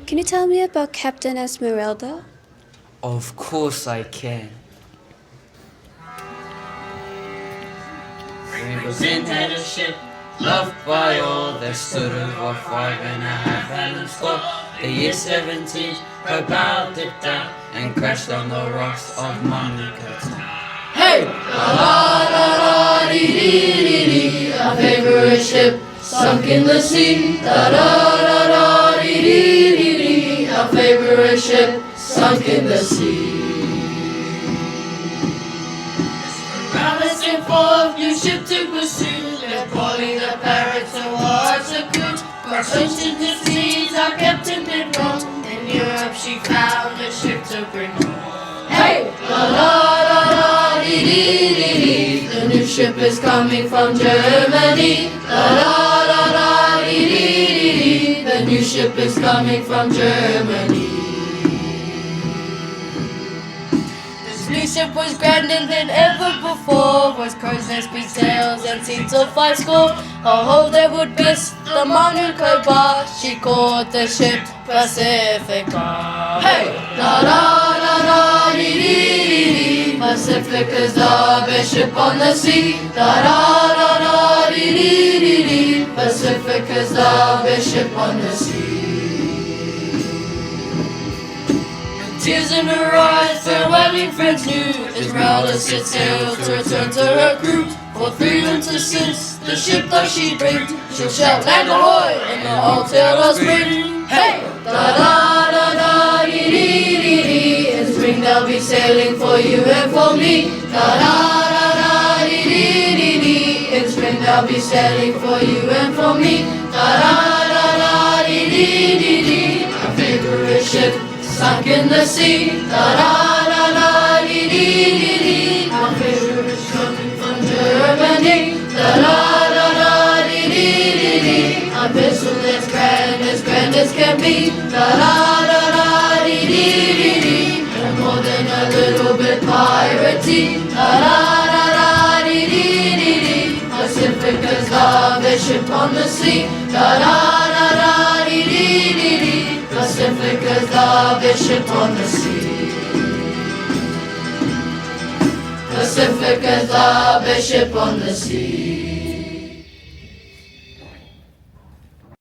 Can you tell me about Captain Esmeralda? Of course I can. Rainbows in had a ship, loved by all that stood over 5.5 fathoms tall. The year 17, her bow dipped down and crashed on the rocks of Monaco. Hey! La la la dee dee dee dee, our favorite ship sunk in the sea. La la la la dee dee dee dee, our favorite ship sunk in the sea. Promising for new ship to pursue, they're calling the pirates and what's a good. Cross ocean seas, our captain did wrong. In Europe she found a ship to bring home. Hey! La la la la dee dee dee dee, the new ship is coming from Germany. La la la la dee dee dee dee, the new ship is coming from Germany. This new ship was grander than ever before, was crow's nest, big sails and seats of 5 score. A hole that would miss the Monaco bar, she called the ship Pacifica. Hey! La la la la dee dee dee dee, Pacifica's the best ship on the sea. La la la la dee dee dee dee, Pacifica's the best ship on the sea. Tears in her eyes, farewelling friends new, Esmeralda set sail to return to her crew. For 3 winters since the ship does she bring, she'll shout land ahoy in the all tale of spring. Hey! La la la la dee dee dee dee, in spring they'll be sailing for you and for me. La la la la dee dee dee dee, in spring they'll be sailing for you and for me. La la la la dee dee dee dee, our favorite ship sunk in the sea. La la la la dee dee dee dee, our favorite ship from Germany. La la la la dee dee dee dee, our vessel as grand as can be. La la la la dee dee dee dee, and more than a little bit piratey. La la la la dee dee dee dee, Pacifica's the best ship on the sea. La la la la dee dee dee dee, Pacifica's the best ship on the sea. Pacifica's the best ship on the sea.